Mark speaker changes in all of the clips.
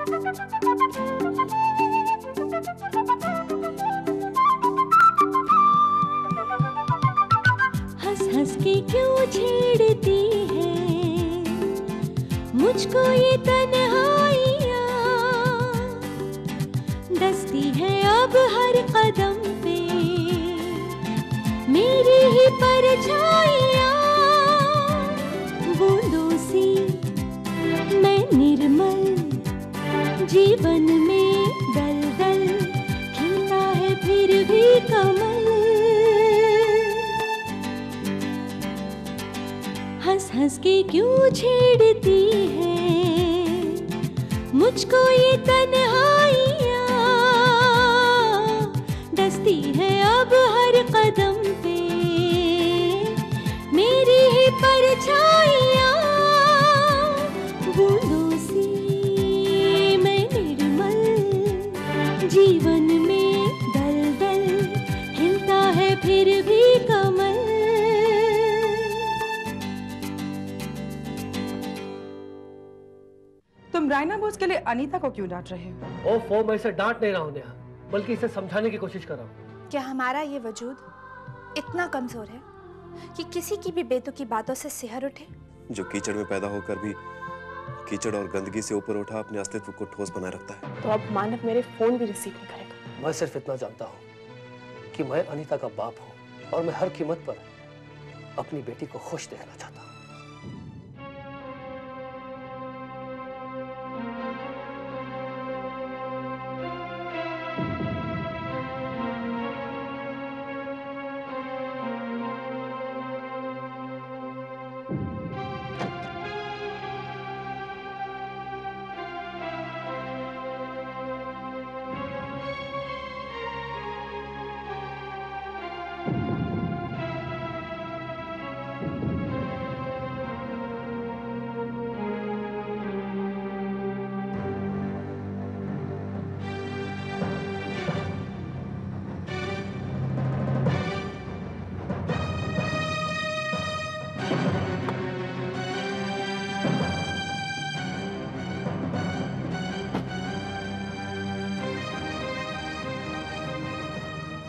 Speaker 1: हंस हंस के क्यों छेड़ती है मुझको ये तन्हाइयाँ, दस्ती है अब हर कदम पे मेरी ही परछाइयाँ। बूंदों सी मैं निर्मल जीवन में दलदल, खिलता है फिर भी कमल। हंस हंस के क्यों छेड़ती है मुझको ये तन्हाइयाँ, दस्ती है अब हर कदम पे मेरी ही परछाइयाँ। बूंदों सी मैं निर्मल जीवन में दलदल, हिलता है फिर भी कमल।
Speaker 2: तुम रायना बोस के लिए अनीता को क्यों डांट रहे हो?
Speaker 3: ओफो, मैं इसे डांट नहीं रहा हूं नेहा, बल्कि इसे समझाने की कोशिश कर रहा हूं।
Speaker 4: क्या हमारा ये वजूद इतना कमजोर है कि किसी की भी बेतुकी बातों से सिहर उठे?
Speaker 5: जो कीचड़ में पैदा होकर भी कीचड़ और गंदगी से ऊपर उठा अपने अस्तित्व को ठोस बनाए रखता है।
Speaker 6: तो अब मानव मेरे फोन भी रिसीव नहीं करेगा।
Speaker 3: मैं सिर्फ इतना जानता हूं कि मैं अनीता का बाप हूं और मैं हर कीमत पर अपनी बेटी को खुश देखना चाहता हूं।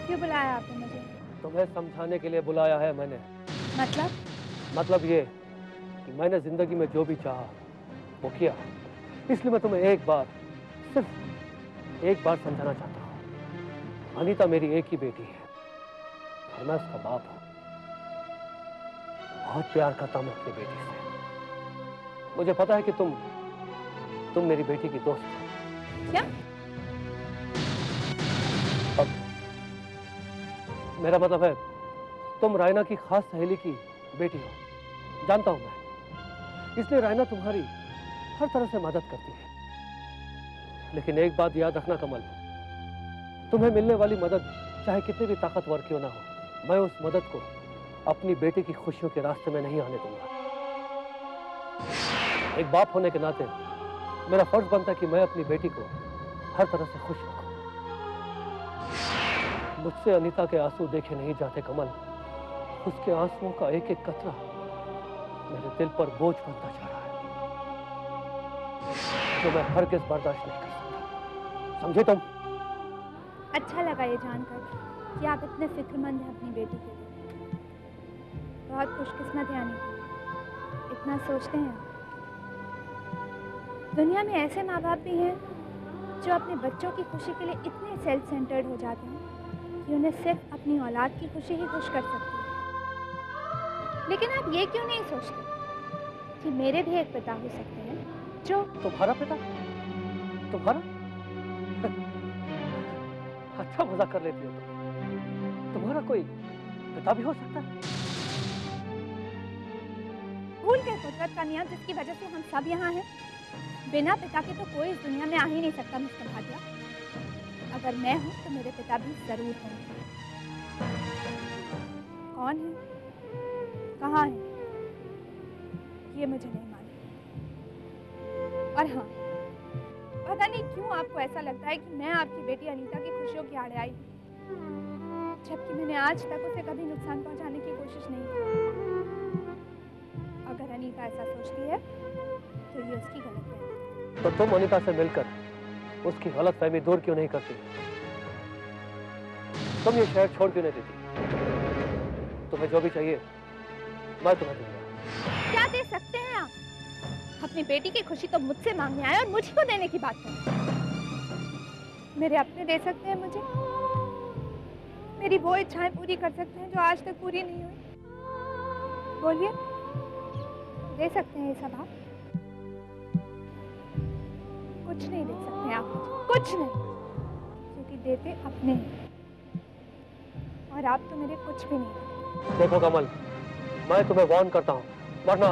Speaker 4: क्यों बुलाया आपने मुझे?
Speaker 3: तुम्हें समझाने के लिए बुलाया है मैंने। मतलब ये कि मैंने जिंदगी में जो भी चाहा वो किया, इसलिए मैं तुम्हें एक बार, सिर्फ एक बार समझाना चाहता हूँ। अनीता मेरी एक ही बेटी है और मैं उसका बाप हूँ। बहुत प्यार करता हूँ मैं अपनी बेटी से। मुझे पता है कि तुम मेरी बेटी की दोस्त हो।
Speaker 4: क्या?
Speaker 3: मेरा मतलब है तुम रायना की खास सहेली की बेटी हो, जानता हूं मैं। इसलिए रायना तुम्हारी हर तरह से मदद करती है। लेकिन एक बात याद रखना कमल, तुम्हें मिलने वाली मदद चाहे कितनी भी ताकतवर क्यों ना हो, मैं उस मदद को अपनी बेटी की खुशियों के रास्ते में नहीं आने दूंगा। एक बाप होने के नाते मेरा फर्ज बनता है कि मैं अपनी बेटी को हर तरह से खुश रखूं। मुझसे अनीता के आंसू देखे नहीं जाते कमल। उसके आंसुओं का एक एक कतरा मेरे दिल पर बोझ बनता जा रहा है, जो मैं हरगिज़ बर्दाश्त नहीं कर सकता। समझे तुम?
Speaker 4: अच्छा लगा ये जानकर कि आप इतने फिक्रमंद हैं अपनी बेटी के लिए। बहुत खुशकिस्मत है अनीता, इतना सोचते हैं। दुनिया में ऐसे माँ बाप भी हैं जो अपने बच्चों की खुशी के लिए इतने सेल्फ सेंटर्ड हो जाते हैं कि उन्हें सिर्फ अपनी औलाद की खुशी ही खुश कर सकती है। लेकिन आप ये क्यों नहीं सोचते कि मेरे भी एक पिता हो सकते हैं जो...
Speaker 3: तुम्हारा पिता? तुम्हारा? अच्छा मजाक कर लेती हो तुम। तुम्हारा कोई पिता भी हो सकता है?
Speaker 4: भूल गए कुदरत का नियम जिसकी वजह से हम सब यहाँ हैं। बिना पिता के तो कोई इस दुनिया में आ ही नहीं सकता मिस्टर भाटिया। अगर मैं हूँ तो मेरे पिता भी जरूर होंगे। कौन है, कहाँ है, ये मुझे नहीं मालूम। और हाँ, पता नहीं क्यों आपको ऐसा लगता है कि मैं आपकी बेटी अनीता की खुशियों की आड़े आई, जबकि मैंने आज तक उसे कभी नुकसान पहुंचाने की कोशिश नहीं की। अगर अनीता ऐसा सोचती है तो ये उसकी गलती है।
Speaker 3: तो तुम अनीता से मिलकर उसकी गलतफहमी दूर क्यों नहीं करती? तुम ये शहर छोड़ क्यों नहीं देती? तुम्हें जो भी चाहिए मैं तुम्हें दूंगा।
Speaker 4: क्या दे सकते हैं आप? अपनी बेटी की खुशी तो मुझसे मांगने आए और मुझको देने की बात है। मेरे अपने दे सकते हैं मुझे, मेरी वो इच्छाएं पूरी कर सकते हैं जो आज तक पूरी नहीं हुई। बोलिए, दे सकते हैं ये सब आप? कुछ नहीं दे सकते आप मुझे, कुछ नहीं, क्योंकि देते अपने हैं और आप तो मेरे कुछ भी नहीं।
Speaker 3: देखो कमल, मैं तुम्हें वार्न करता हूँ, वरना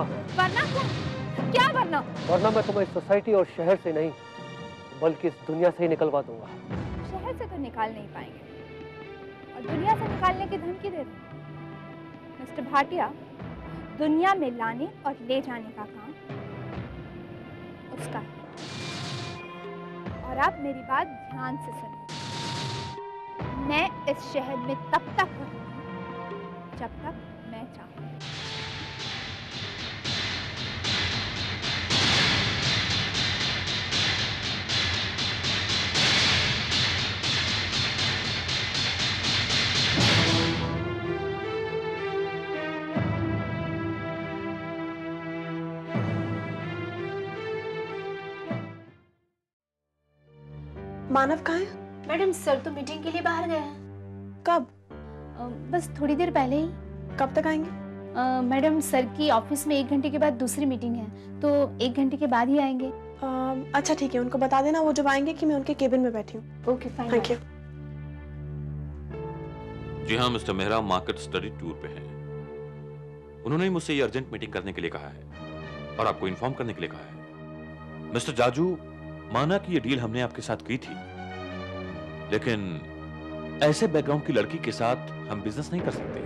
Speaker 4: क्या वरना?
Speaker 3: वरना मैं तुम्हें इस सोसाइटी और शहर से नहीं बल्कि इस दुनिया से ही निकलवा दूंगा।
Speaker 4: शहर से तो निकाल नहीं पाएंगे और दुनिया से निकालने की धमकी दे रहे। मिस्टर भाटिया, दुनिया में लाने और ले जाने का काम उसका है। और आप मेरी बात ध्यान से सुनिए। मैं इस शहर में तब तक रहूंगी जब तक मैं चाहूँ।
Speaker 6: मानव कहाँ है?
Speaker 7: मैडम सर तो मीटिंग के लिए बाहर गए हैं।
Speaker 6: कब?
Speaker 7: बस थोड़ी देर पहले ही।
Speaker 6: कब तक आएंगे?
Speaker 7: मैडम सर की ऑफिस में 1 घंटे के बाद दूसरी मीटिंग है, तो 1 घंटे के बाद ही आएंगे।
Speaker 6: अच्छा ठीक है, उनको बता देना वो जब आएंगे कि मैं उनके केबिन में बैठी हूँ।
Speaker 7: Okay fine.
Speaker 6: Thank you.
Speaker 8: जी हाँ, mister Mehra market study tour पे हैं। उन्होंने मुझसे ये अर्जेंट मीटिंग करने के लिए कहा है और आपको इन्फॉर्म करने के लिए कहा है। मिस्टर जाजू, माना कि ये डील हमने आपके साथ की थी, लेकिन ऐसे बैकग्राउंड की लड़की के साथ हम बिजनेस नहीं कर सकते।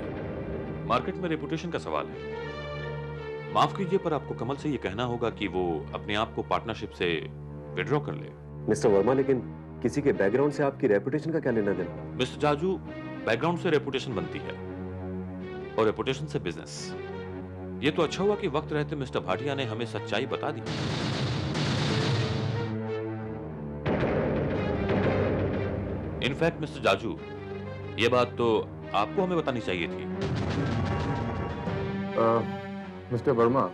Speaker 8: मार्केट में रेपुटेशन का सवाल है। माफ कीजिए, पर आपको कमल से ये कहना होगा कि वो अपने आप को पार्टनरशिप से विड्रॉ कर ले।
Speaker 5: मिस्टर वर्मा, लेकिन किसी के बैकग्राउंड से आपकी रेपुटेशन का क्या लेना देना?
Speaker 8: मिस्टर जाजू, बैकग्राउंड से रेपुटेशन बनती है और रेपुटेशन से बिजनेस। ये तो अच्छा हुआ कि वक्त रहते मिस्टर भाटिया ने हमें सच्चाई बता दी। इनफैक्ट मिस्टर जाजू, ये बात तो आपको हमें बतानी चाहिए थी।
Speaker 9: मिस्टर वर्मा,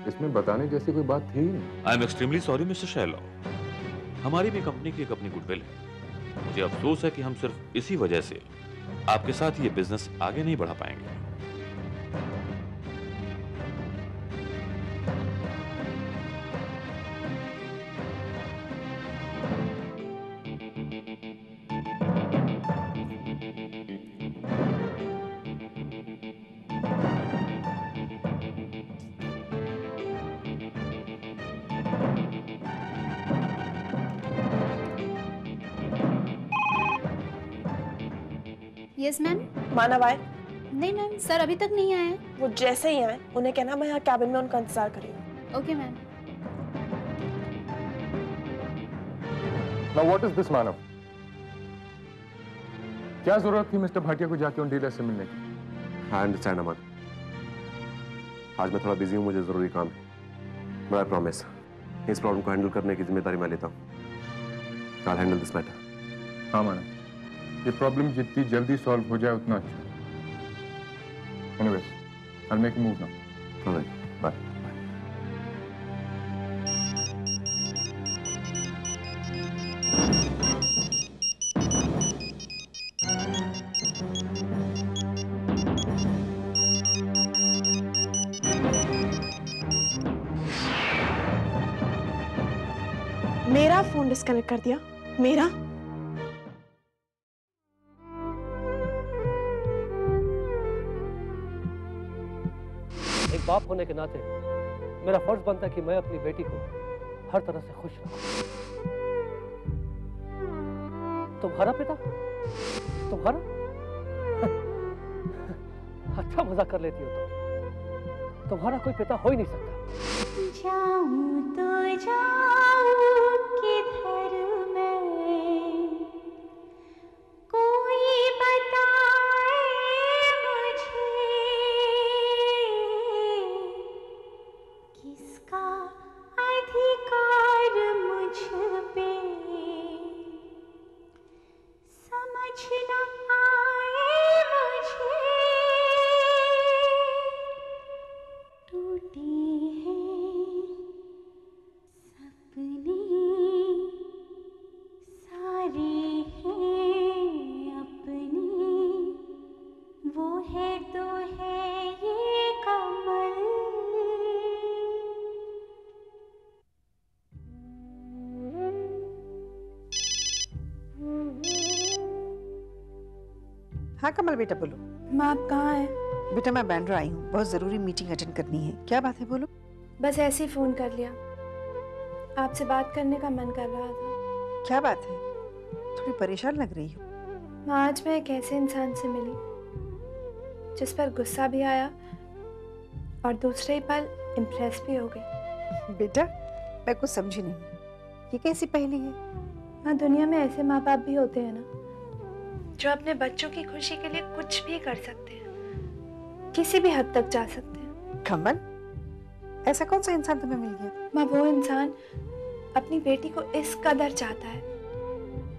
Speaker 9: इसमें बताने जैसी कोई बात थी ही नहीं।
Speaker 8: I am extremely sorry mister शैलॉ। हमारी भी कंपनी की एक अपनी गुडविल है। मुझे अफसोस है कि हम सिर्फ इसी वजह से आपके साथ ये बिजनेस आगे नहीं बढ़ा पाएंगे।
Speaker 7: Yes ma'am.
Speaker 6: मानव आए?
Speaker 7: नहीं मैम, सर अभी तक नहीं आए हैं।
Speaker 6: वो जैसे ही आए उन्हें कहना मैं यहाँ कैबिन में उनका इंतजार कर रही हूँ।
Speaker 7: Okay ma'am.
Speaker 9: Now what is this, मानव? क्या जरूरत थी मिस्टर भाटिया को जाके उन डीलर से मिलने की?
Speaker 5: आई अंडरस्टैंड अमन, आज मैं थोड़ा बिजी हूँ, मुझे जरूरी काम है। बट आई प्रॉमिस, इस प्रॉब्लम को हैंडल करने की जिम्मेदारी मैं लेता हूँ। I handle this matter.
Speaker 9: हाँ मानव, ये प्रॉब्लम जितनी जल्दी सॉल्व हो जाए उतना अच्छा। Anyways, I'll make a move now.
Speaker 5: All right, bye.
Speaker 6: मेरा फोन डिस्कनेक्ट कर दिया? मेरा?
Speaker 3: एक बाप होने के नाते मेरा फर्ज बनता है कि मैं अपनी बेटी को हर तरह से खुश रखूं। तुम्हारा पिता? तुम्हारा? अच्छा मजाक कर लेती हो तुम। तुम्हारा कोई पिता हो ही नहीं सकता।
Speaker 1: जाऊं तो जाऊं किधर मैं, कोई बताए मुझे किसका अधिकार मुझ पे।
Speaker 10: हाँ कमल बेटा बोलो।
Speaker 4: माँ आप कहाँ हैं?
Speaker 10: बेटा मैं बैंड्रा आई हूँ, बहुत जरूरी मीटिंग अटेंड करनी है। क्या बात है बोलो।
Speaker 4: बस ऐसे ही फोन कर लिया, आपसे बात करने का मन कर रहा था।
Speaker 10: क्या बात है, थोड़ी परेशान लग रही हो।
Speaker 4: माँ आज मैं एक ऐसे इंसान से मिली जिस पर गुस्सा भी आया और दूसरे ही पल इम्प्रेस भी हो गई।
Speaker 10: बेटा मैं कुछ समझी नहीं, ये कैसी पहेली है।
Speaker 4: माँ दुनिया में ऐसे माँ बाप भी होते हैं ना, जो अपने बच्चों की खुशी के लिए कुछ भी कर सकते हैं, किसी भी हद तक जा सकते हैं।
Speaker 10: कमल ऐसा कौन सा इंसान तुम्हें मिल गया?
Speaker 4: माँ वो इंसान अपनी बेटी को इस कदर चाहता है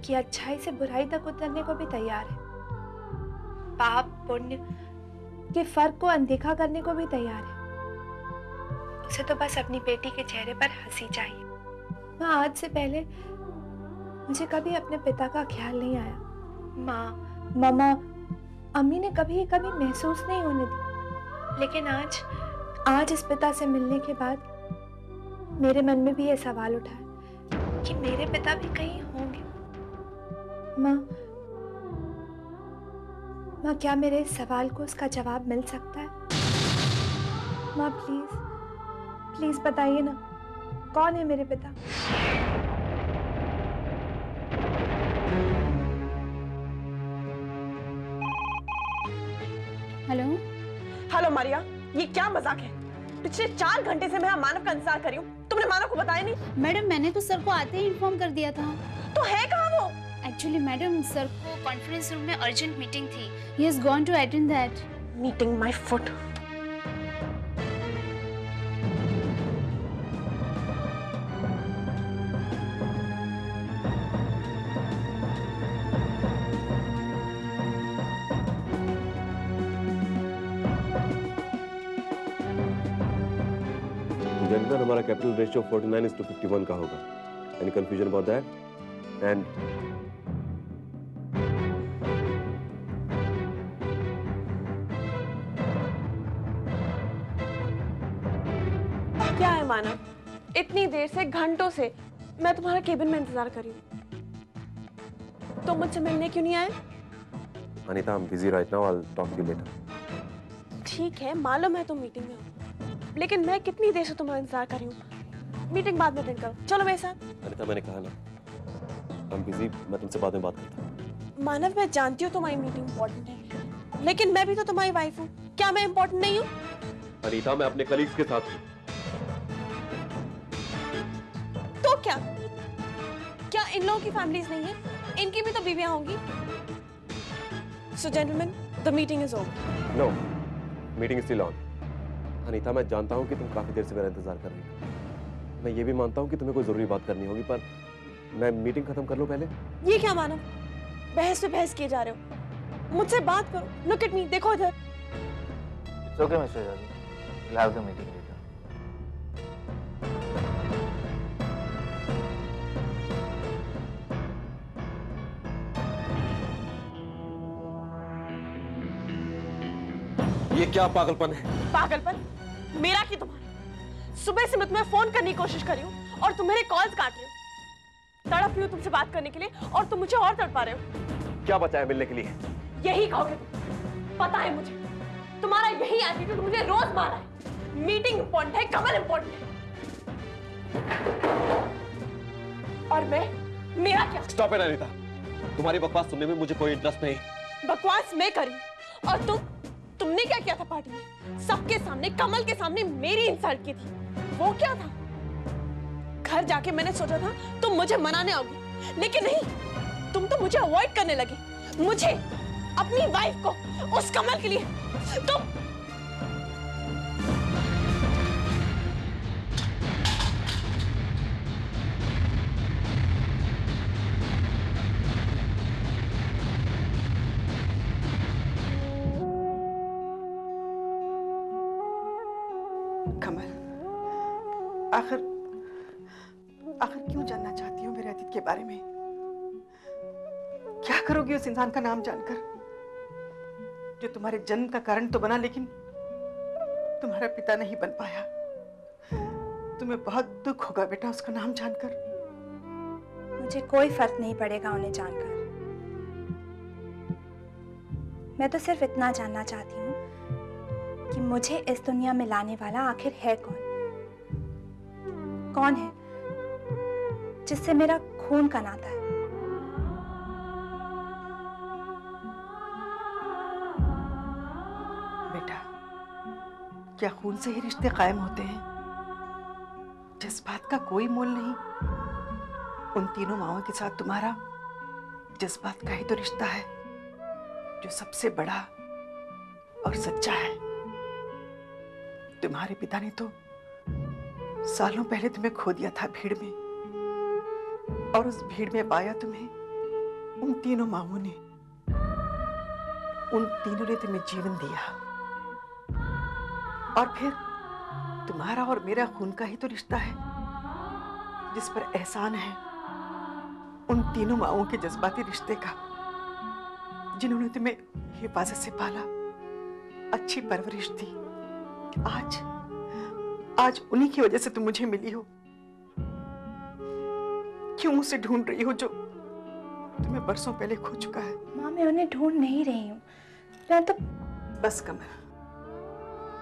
Speaker 4: कि अच्छाई से बुराई तक उतरने को भी तैयार है, पाप पुण्य के फर्क को अनदेखा करने को भी तैयार है। उसे तो बस अपनी बेटी के चेहरे पर हंसी चाहिए। माँ आज से पहले मुझे कभी अपने पिता का ख्याल नहीं आया। माँ मामा अम्मी ने कभी कभी महसूस नहीं होने दी, लेकिन आज इस पिता से मिलने के बाद मेरे मन में भी ये सवाल उठा है कि मेरे पिता भी कहीं होंगे। माँ क्या मेरे इस सवाल को उसका जवाब मिल सकता है? माँ प्लीज बताइए ना, कौन है मेरे पिता?
Speaker 7: हेलो
Speaker 6: हेलो मारिया, ये क्या मजाक है? पिछले 4 घंटे से मैं मानव का इंतजार कर रही हूँ, तुमने मानव को बताया नहीं?
Speaker 7: मैडम मैंने तो सर को आते ही इन्फॉर्म कर दिया था।
Speaker 6: तो है कहाँ वो?
Speaker 7: एक्चुअली मैडम सर को कॉन्फ्रेंस रूम में अर्जेंट मीटिंग थी। ही has gone to attend that
Speaker 6: meeting. My foot.
Speaker 5: General हमारा कैपिटल रेशियो 49:51 का होगा। Any confusion about that? And
Speaker 6: क्या है मानव, इतनी देर से घंटों से मैं तुम्हारा केबिन में इंतजार कर रही हूँ, तुम मुझसे मिलने क्यों नहीं आए?
Speaker 5: Anita, I'm busy right now. I'll talk to you later.
Speaker 6: ठीक है, मालूम है तुम मीटिंग में हो, लेकिन मैं कितनी देर से तुम्हारा इंतजार कर रही हूँ। मीटिंग बाद में अटेंड करो, चलो मेरे साथ।
Speaker 5: अनीता मैंने कहा ना, I'm busy, मैं तुमसे बाद में बात करता हूँ।
Speaker 6: मानव मैं जानती हूँ तुम्हारी मीटिंग इम्पोर्टेंट है, लेकिन मैं भी तो तुम्हारी वाइफ हूँ, क्या मैं इम्पोर्टेंट नहीं हूँ?
Speaker 5: अनीता मैं अपने कलीग्स के साथ हूँ।
Speaker 6: तो क्या इन लोगों की फैमिलीज नहीं है? इनकी भी तो बीवियां होंगी। So gentlemen, the meeting is over.
Speaker 5: No, meeting is still on. Anita मैं जानता हूँ कि तुम काफी देर से मेरा इंतजार कर रही हो। मैं ये भी मानता हूँ कि तुम्हें कोई जरूरी बात करनी होगी, पर मैं मीटिंग खत्म कर लूँ पहले।
Speaker 6: ये क्या मानव, बहस पे बहस किए जा रहे हो? मुझसे बात करो। Look at me, देखो इधर।
Speaker 11: It's okay, Mr. Jadoo. We'll have the meeting later.
Speaker 5: ये क्या पागलपन है?
Speaker 6: पागलपन? मेरा कि तुम्हारा? सुबह से मैं तुम्हें फोन करने की कोशिश कर रही हूँ और तुम मेरे कॉल्स काट रहे हो। तड़प रही हूँ तुमसे बात करने के लिए और तुम मुझे और तड़पा रहे हो।
Speaker 5: क्या बचा है मिलने के लिए?
Speaker 6: यही कहोगे तुम। पता है मुझे, तुम्हारा यही एटीट्यूड मुझे रोज मारा है। मीटिंग इंपॉर्टेंट है, कमल इंपॉर्टेंट है, और मेरा क्या?
Speaker 5: स्टॉप इट अनीता, तुम्हारी बकवास सुनने में मुझे कोई इंटरेस्ट नहीं।
Speaker 6: बकवास मैं करी और तुमने क्या किया था पार्टी में? सबके सामने, कमल के सामने मेरी इंसल्ट की थी। वो क्या था? घर जाके मैंने सोचा था तुम मुझे मनाने आओगी, लेकिन नहीं, तुम तो मुझे अवॉइड करने लगे। मुझे, अपनी वाइफ को, उस कमल के लिए तुम।
Speaker 10: कमल, आखिर क्यों जानना चाहती हो मेरे अतीत के बारे में? क्या करोगी उस इंसान का नाम जानकर जो तुम्हारे जन्म का कारण तो बना, लेकिन तुम्हारा पिता नहीं बन पाया? तुम्हें बहुत दुख होगा बेटा उसका नाम जानकर।
Speaker 4: मुझे कोई फर्क नहीं पड़ेगा उन्हें जानकर। मैं तो सिर्फ इतना जानना चाहती हूँ कि मुझे इस दुनिया में लाने वाला आखिर है कौन? कौन है जिससे मेरा खून का नाता है?
Speaker 10: बेटा, क्या खून से ही रिश्ते कायम होते हैं? जज्बात का कोई मोल नहीं। उन तीनों माओं के साथ तुम्हारा जज्बात का ही तो रिश्ता है जो सबसे बड़ा और सच्चा है। तुम्हारे पिता ने तो सालों पहले तुम्हें खो दिया था भीड़ में, और उस भीड़ में पाया तुम्हें उन तीनों माओं ने। उन तीनों ने तुम्हें जीवन दिया, और फिर तुम्हारा और मेरा खून का ही तो रिश्ता है जिस पर एहसान है उन तीनों माओं के जज्बाती रिश्ते का, जिन्होंने तुम्हें हिफाजत से पाला, अच्छी परवरिश दी। आज उन्हीं की वजह से तुम मुझे मिली हो। क्यों उसे ढूंढ रही हो जो तुम्हें बरसों पहले खो चुका है?
Speaker 4: माँ, मैं उन्हें ढूंढ नहीं रही हूँ। मैं तो
Speaker 10: बस कमल,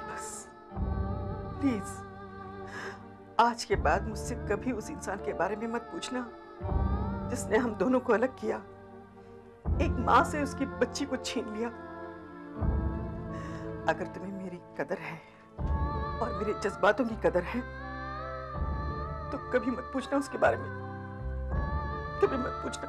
Speaker 10: बस प्लीज, आज के बाद मुझसे कभी उस इंसान के बारे में मत पूछना जिसने हम दोनों को अलग किया, एक माँ से उसकी बच्ची को छीन लिया। अगर तुम्हें मेरी कदर है और मेरे जज्बातों की कदर है तो कभी मत पूछना उसके बारे में, कभी मत पूछना।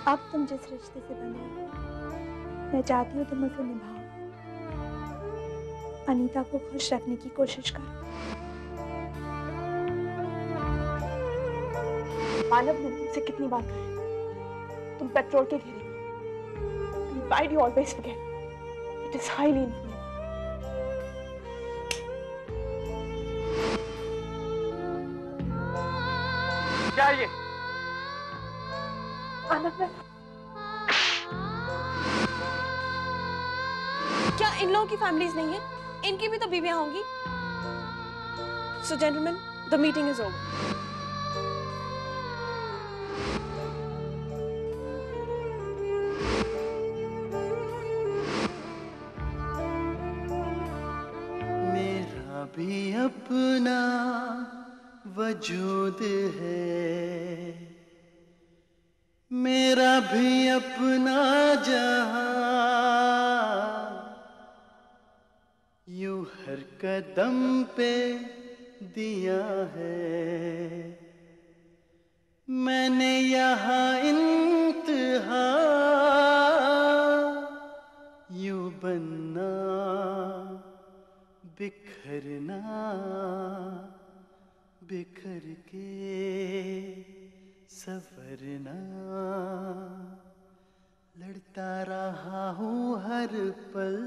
Speaker 4: अब तुम जिस रिश्ते से बंधे हो, मैं चाहती हूँ तुम उसे निभाओ। अनीता को खुश रखने की कोशिश करो।
Speaker 6: मानव ने तुमसे कितनी बार कहा तुम पेट्रोल के घेरे में। Why do you always forget? It is highly influential.
Speaker 3: क्या ये?
Speaker 6: क्या इन लोगों की फैमिलीज नहीं है? इनकी भी तो बीवियां होंगी। So gentlemen, the meeting is over.
Speaker 12: मेरा भी अपना वजूद है, मेरा भी अपना जहां, यूं हर कदम पे दिया है मैंने यहाँ इंतहा, यूं बनना बिखरना, बिखर के सवरना, लड़ता रहा हूँ हर पल।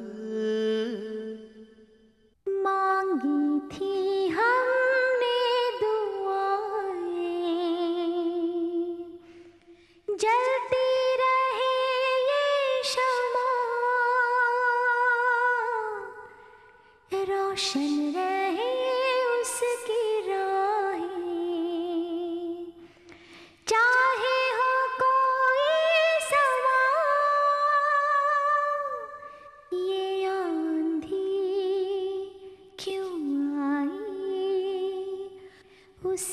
Speaker 1: मांगी थी हमने दुआएं, जलती रहे ये शमा, रोशन रहे उसकी राहें, चाहे हो कोई समा, ये आंधी क्यों आई उस